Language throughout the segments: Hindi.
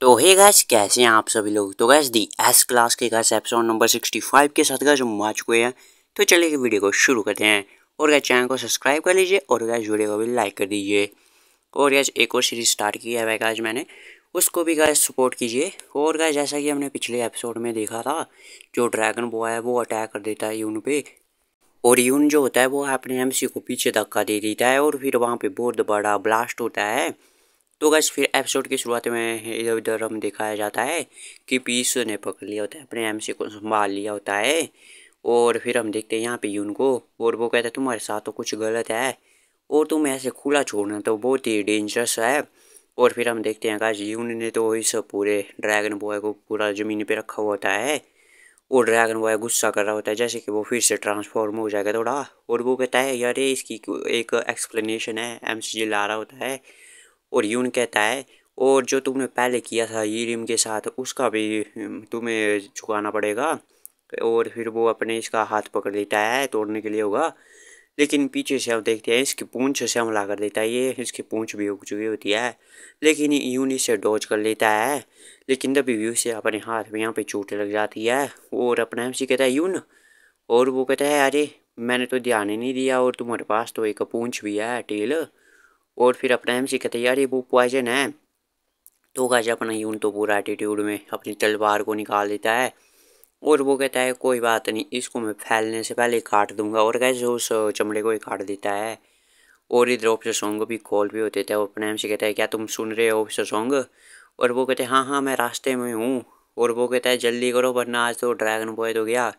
तो हे गाइस, कैसे हैं आप सभी लोग। तो गाइस दी एस क्लास के गाइस एपिसोड नंबर 65 के साथ गाइस हम आ चुके हैं। तो चलिए कि वीडियो को शुरू करते हैं और गाइस चैनल को सब्सक्राइब कर लीजिए और गाइस वीडियो को भी लाइक कर दीजिए। और गाइस एक और सीरीज स्टार्ट किया है गाइस मैंने, उसको भी गाइस सपोर्ट कीजिए। और गाइस जैसा कि हमने पिछले एपिसोड में देखा था, जो ड्रैगन बॉय है वो अटैक कर देता है यून पे, और यून जो होता है वो अपने एमसी को पीछे धक्का दे देता है और फिर वहाँ पे बहुत बड़ा ब्लास्ट होता है। तो गाइस फिर एपिसोड की शुरुआत में इधर उधर हम दिखाया जाता है कि पीस ने पकड़ लिया होता है, अपने एमसी को संभाल लिया होता है। और फिर हम देखते हैं यहाँ पे यून को, और वो कहता है तुम्हारे साथ तो कुछ गलत है और तुम ऐसे खुला छोड़ना तो बहुत ही डेंजरस है। और फिर हम देखते हैं गाइस यून ने तो इस पूरे ड्रैगन बॉय को पूरा ज़मीन पे रखा हुआ होता है, और ड्रैगन बॉय गुस्सा कर रहा होता है जैसे कि वो फिर से ट्रांसफॉर्म हो जाएगा थोड़ा। और वो कहता है यार ये इसकी एक एक्सप्लेनेशन है, एमसी ला रहा होता है। और यून कहता है और जो तुमने पहले किया था यीरिम के साथ उसका भी तुम्हें चुकाना पड़ेगा। और फिर वो अपने इसका हाथ पकड़ लेता है, तोड़ने के लिए होगा, लेकिन पीछे से हम देखते हैं इसकी पूंछ से हमला कर देता है। ये इसकी पूंछ भी उग चुकी होती है, लेकिन यून इसे डॉज कर लेता है। लेकिन तभी भी उसे अपने हाथ में यहाँ पे चोट लग जाती है। और अपना एमसी कहता है यून, और वो कहता है अरे मैंने तो ध्यान ही नहीं दिया और तुम्हारे पास तो एक पूंछ भी है, टेल। और फिर अपना एमसी कहता है यार ये वो पॉइजन है। तो गाइस अपना यून तो पूरा एटीट्यूड में अपनी तलवार को निकाल देता है, और वो कहता है कोई बात नहीं, इसको मैं फैलने से पहले काट दूंगा। और गाइस उस चमड़े को ही काट देता है। और इधर ऑफिसर सॉन्ग भी कॉल भी होते थे। वो अपने एमसी कहता है क्या तुम सुन रहे हो ऑफिसर सॉन्ग। और वो कहते हैं हाँ हाँ मैं रास्ते में हूँ। और वो कहता है जल्दी करो वरना आज तो ड्रैगन बॉय तो गया।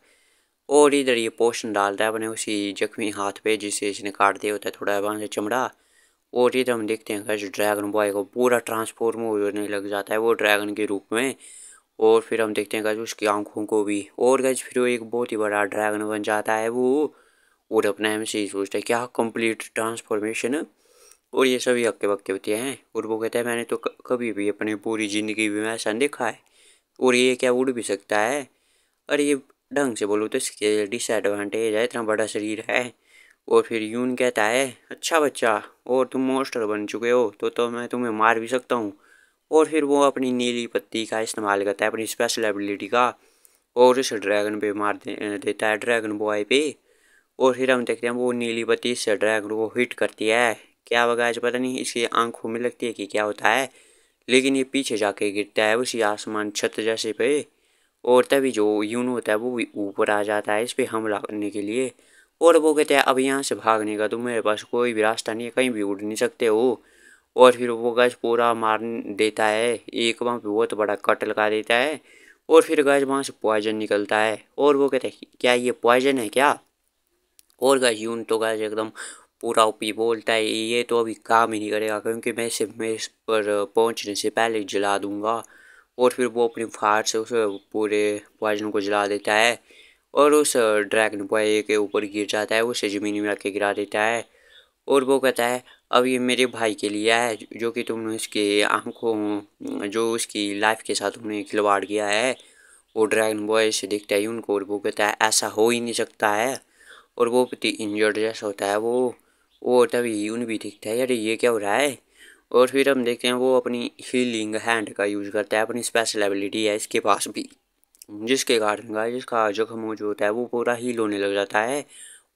और इधर ये पोशन डालता है अपने उसी जख्मी हाथ पे जिससे इसने काट दिया होता है थोड़ा वहाँ से चमड़ा। और इधर हम देखते हैं गाइस ड्रैगन बॉय को पूरा ट्रांसफॉर्म होने लग जाता है वो ड्रैगन के रूप में। और फिर हम देखते हैं गाइस उसकी आंखों को भी, और गाइस फिर वो एक बहुत ही बड़ा ड्रैगन बन जाता है वो। और अपना एमसी सोचता है क्या कंप्लीट ट्रांसफॉर्मेशन। और ये सभी हक्के बक्के होते हैं। और वो कहता है मैंने तो कभी भी अपनी पूरी ज़िंदगी में ऐसा नहीं देखा है, और ये क्या उड़ भी सकता है। अरे ये ढंग से बोलो तो इसके डिसएडवांटेज है, इतना बड़ा शरीर है। और फिर यून कहता है अच्छा बच्चा, और तुम मॉन्स्टर बन चुके हो तो मैं तुम्हें मार भी सकता हूँ। और फिर वो अपनी नीली पत्ती का इस्तेमाल करता है अपनी स्पेशल एबिलिटी का, और इस ड्रैगन पे देता है ड्रैगन बॉय पे। और फिर हम देखते हैं वो नीली पत्ती इस ड्रैगन को हिट करती है। क्या वगैरह आज पता नहीं इसकी आंखों में लगती है कि क्या होता है, लेकिन ये पीछे जाके गिरता है उसी आसमान छत जैसे पे। और तभी जो यून होता है वो भी ऊपर आ जाता है इस पे हमला करने के लिए। और वो कहते हैं अब यहाँ से भागने का तुम्हारे पास कोई भी रास्ता नहीं है, कहीं भी उड़ नहीं सकते हो। और फिर वो गैस पूरा मार देता है, एक वहाँ पे बहुत बड़ा कट लगा देता है। और फिर गैस वहाँ से पॉइजन निकलता है, और वो कहते हैं क्या ये पॉइजन है क्या। और गैस यून तो गैस एकदम पूरा ओपी बोलता है ये तो अभी काम ही नहीं करेगा क्योंकि मैं इस पर पहुँचने से पहले जला दूंगा। और फिर वो अपनी फायर से उस पूरे पॉइजन को जला देता है, और उस ड्रैगन बॉय के ऊपर गिर जाता है, उसे ज़मीन में आके गिरा देता है। और वो कहता है अब ये मेरे भाई के लिए है जो कि तुमने उसकी आंखों जो उसकी लाइफ के साथ तुमने खिलवाड़ किया है। वो ड्रैगन बॉय से देखता है उनको, और वो कहता है ऐसा हो ही नहीं सकता है। और वो प्रति इंजर्ड जैसा होता है वो। और तभी यून भी दिखता है अरे ये क्या हो रहा है। और फिर हम देखते हैं वो अपनी हीलिंग हैंड का यूज़ करता है, अपनी स्पेशल एबिलिटी है इसके पास भी, जिसके कारण का जिसका जख्म जो होता है वो पूरा हील होने लग जाता है।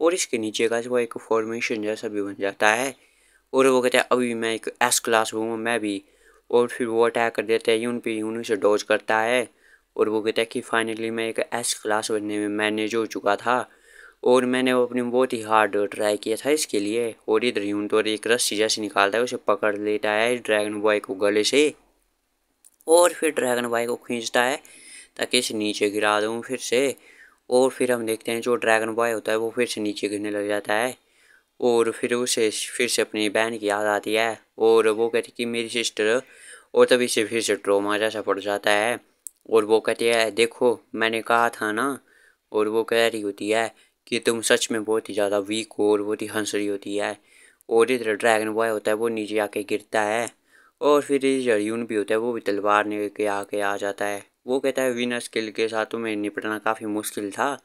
और इसके नीचे का वो एक फॉर्मेशन जैसा भी बन जाता है। और वो कहता है अभी मैं एक एस क्लास हूँ मैं भी। और फिर वो अटैक कर देता है यून पे, यून उसे डॉज करता है। और वो कहता है कि फाइनली मैं एक एस क्लास बनने में मैनेज हो चुका था, और मैंने वो अपनी बहुत ही हार्ड ट्राई किया था इसके लिए। और इधर यून तो एक रस्सी जैसी निकालता है, उसे पकड़ लेता है ड्रैगन बॉय को गले से, और फिर ड्रैगन बॉय को खींचता है ताकि इसे नीचे गिरा दूँ फिर से। और फिर हम देखते हैं जो ड्रैगन बॉय होता है वो फिर से नीचे गिरने लग जाता है। और फिर उसे फिर से अपनी बहन की याद आती है, और वो कहती कि मेरी सिस्टर। और तभी से फिर से ट्रोमा जैसा पड़ जाता है। और वो कहती है देखो मैंने कहा था ना। और वो कह रही होती है कि तुम सच में बहुत ही ज़्यादा वीक हो, और बहुत ही हंस रही होती है। और इधर ड्रैगन बॉय होता है वो नीचे आके गिरता है। और फिर इधर यून भी होता है वो भी तलवार लेके आके आ जाता है। वो कहता है विनर स्किल के साथ तुम्हें निपटना काफ़ी मुश्किल था।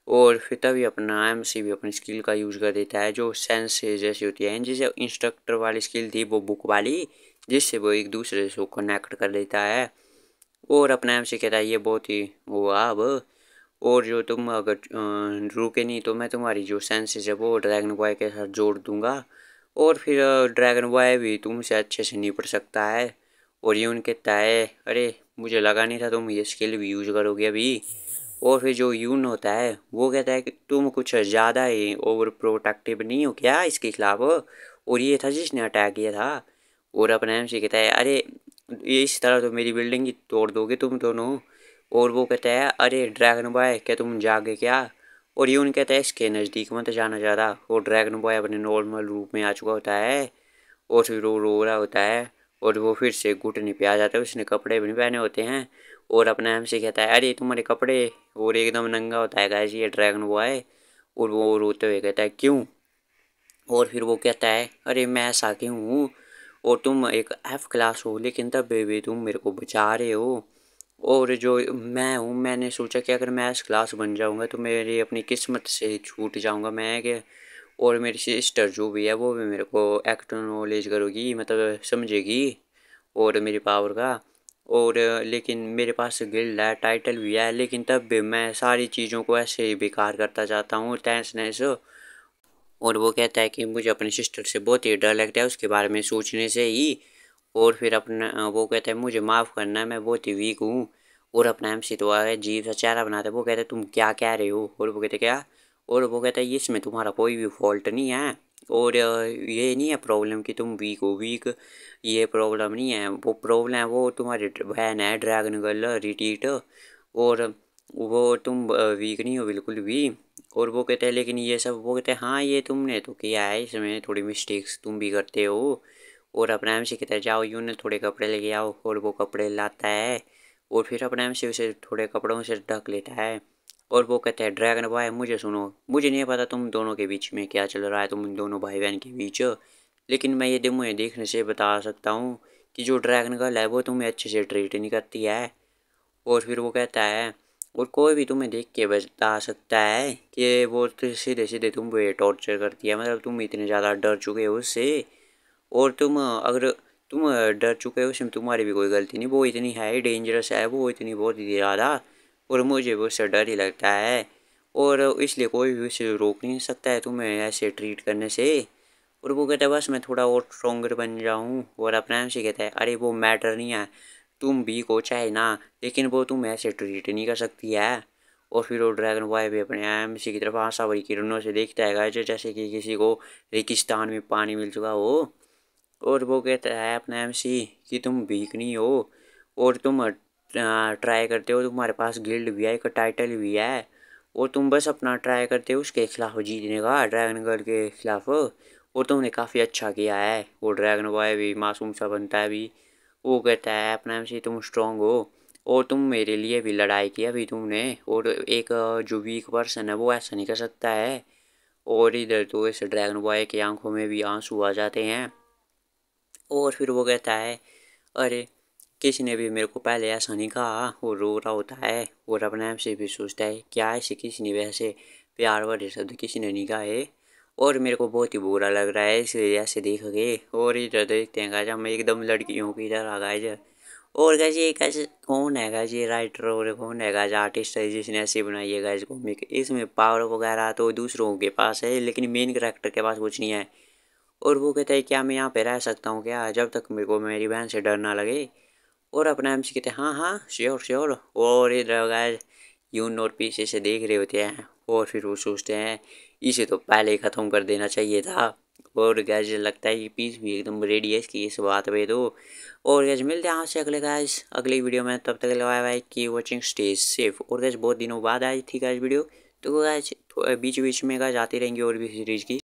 और फिर तभी अपना एमसी भी अपनी स्किल का यूज़ कर देता है जो सेंस जैसी होती है, जिसे इंस्ट्रक्टर वाली स्किल थी वो बुक वाली, जिससे वो एक दूसरे से कनेक्ट कर देता है। और अपने आप से कहता है ये बहुत ही हुआ अब। और जो तुम अगर रुके नहीं तो मैं तुम्हारी जो सेंसेस है वो ड्रैगन बॉय के साथ जोड़ दूंगा, और फिर ड्रैगन बॉय भी तुमसे अच्छे से निपट सकता है। और यून कहता है अरे मुझे लगा नहीं था तुम ये स्किल भी यूज करोगे अभी। और फिर जो यून होता है वो कहता है कि तुम कुछ ज़्यादा ही ओवर प्रोटेक्टिव नहीं हो क्या इसके खिलाफ, और ये था जिसने अटैक किया था। और अपने एम से कहता है अरे ये इस तरह तो मेरी बिल्डिंग ही तोड़ दोगे तुम दोनों। और वो कहता है अरे ड्रैगन बॉय क्या तुम जागे क्या। और यून कहता है इसके नज़दीक मत जाना ज़्यादा। और ड्रैगन बॉय अपने नॉर्मल रूप में आ चुका होता है, और फिर वो रो रहा होता है। और वो फिर से घुटने पे आ जाता है, उसने कपड़े भी नहीं पहने होते हैं। और अपने हम से कहता है अरे तुम्हारे कपड़े, और एकदम नंगा होता है गाइस ये ड्रैगन बॉय। और वो रोते हुए कहता है क्यों। और फिर वो कहता है अरे मैं ऐसा क्यों हूँ, और तुम एक एफ क्लास हो लेकिन तब भी तुम मेरे को बचा रहे हो। और जो मैं हूँ मैंने सोचा कि अगर मैं एस क्लास बन जाऊँगा तो मेरी अपनी किस्मत से छूट जाऊँगा मैं कि, और मेरी सिस्टर जो भी है वो भी मेरे को एक्नॉलेज करोगी, मतलब समझेगी और मेरी पावर का। और लेकिन मेरे पास गिल्ड है, टाइटल भी है, लेकिन तब भी मैं सारी चीज़ों को ऐसे ही बेकार करता जाता हूँ तहस नहस। और वो कहता है कि मुझे अपनी सिस्टर से बहुत ही डर लगता है उसके बारे में सोचने से ही। और फिर अपना वो कहता है मुझे माफ़ करना मैं बहुत ही वीक हूँ। और अपना एम सी तो अजीब सा चेहरा बनाता है, वो कहता है तुम क्या कह रहे हो। और वो कहते क्या, और वो कहता है इसमें तुम्हारा कोई भी फॉल्ट नहीं है। और ये नहीं है प्रॉब्लम कि तुम वीक हो, वीक ये प्रॉब्लम नहीं है, वो प्रॉब्लम है वो तुम्हारी बहन है ड्रैगन गर्ल रिटीट। और वो तुम वीक नहीं हो बिल्कुल भी। और वो कहते हैं लेकिन ये सब, वो कहते हैं हाँ ये तुमने तो किया है, इसमें थोड़ी मिस्टेक्स तुम भी करते हो। और अपना एम से कहता है जाओ यूं ने थोड़े कपड़े लेके आओ। और वो कपड़े लाता है, और फिर अपना एम से उसे थोड़े कपड़ों से ढक लेता है। और वो कहता है ड्रैगन बॉय मुझे सुनो, मुझे नहीं पता तुम दोनों के बीच में क्या चल रहा है, तुम दोनों भाई बहन के बीच, लेकिन मैं ये तुम्हें देखने से बता सकता हूँ कि जो ड्रैगन गर्ल है वो तुम्हें अच्छे से ट्रीट नहीं करती है। और फिर वो कहता है और कोई भी तुम्हें देख के बता सकता है कि वो तो सीधे सीधे तुम पे टॉर्चर करती है, मतलब तुम इतने ज़्यादा डर चुके हो उससे। और तुम अगर तुम डर चुके हो उसमें तुम्हारी भी कोई गलती नहीं, वो इतनी है डेंजरस है, वो इतनी बहुत ही ज़्यादा, और मुझे भी उससे डर ही लगता है। और इसलिए कोई भी उसे रोक नहीं सकता है तुम्हें ऐसे ट्रीट करने से। और वो कहता है बस मैं थोड़ा और स्ट्रोंगर बन जाऊँ। और अपना से कहता है अरे वो मैटर नहीं है, तुम भी को चाहे ना, लेकिन वो तुम ऐसे ट्रीट नहीं कर सकती है। और फिर वो ड्रैगन बॉय भी अपने एमसी की तरफ आशाभरी किरणों से देखता है गाइस, जैसे कि किसी को रेगिस्तान में पानी मिल चुका हो। और वो कहता है अपना एमसी कि तुम वीक नहीं हो, और तुम ट्राई करते हो, तुम्हारे पास गिल्ड भी है, एक टाइटल भी है, और तुम बस अपना ट्राई करते हो उसके खिलाफ जीतने का, ड्रैगन गर्ल के खिलाफ। और तुमने काफ़ी अच्छा किया है। वो ड्रैगन बॉय भी मासूम सा बनता है अभी। वो कहता है अपना एमसी तुम स्ट्रांग हो, और तुम मेरे लिए भी लड़ाई की अभी तुमने, और एक जो वीक पर्सन है वो ऐसा नहीं कर सकता है। और इधर तो इस ड्रैगन बॉय की आंखों में भी आंसू आ जाते हैं। और फिर वो कहता है अरे किसी ने भी मेरे को पहले ऐसा नहीं कहा, वो रो रहा होता है। और अपने आप से भी सोचता है क्या ऐसे किसी ने वैसे प्यार वाले शब्द किसी ने नहीं कहे, और मेरे को बहुत ही बुरा लग रहा है इसे ऐसे देख के। और इधर देखते हैं गाइस हम एकदम लड़कियों की तरह गाइस। और गाइस ये गाइस कौन है गाइस, ये राइटर और कौन है गाइस आर्टिस्ट है जिसने ऐसे बनाई है गाइस कॉमिक। इसमें पावर वगैरह तो दूसरों के पास है लेकिन मेन कैरेक्टर के पास कुछ नहीं है। और वो कहता है क्या मैं यहाँ पे रह सकता हूँ क्या, जब तक मेरे को मेरी बहन से डर ना लगे। और अपना एमसी कहते हैं हाँ हाँ श्योर श्योर। और इधर गाइस यून और पीछे से देख रहे होते हैं, और फिर वो सोचते हैं इसे तो पहले ही ख़त्म कर देना चाहिए था। और गैस लगता है कि पीस भी एकदम रेडी है इसकी इस बात पे तो। और गैस मिलते हैं आपसे अगले गैस अगली वीडियो में, तब तक बाय बाय की वॉचिंग स्टे सेफ। और गैस बहुत दिनों बाद आई थी गैस वीडियो, तो गैस बीच बीच में गैस आती रहेंगी और भी सीरीज़ की।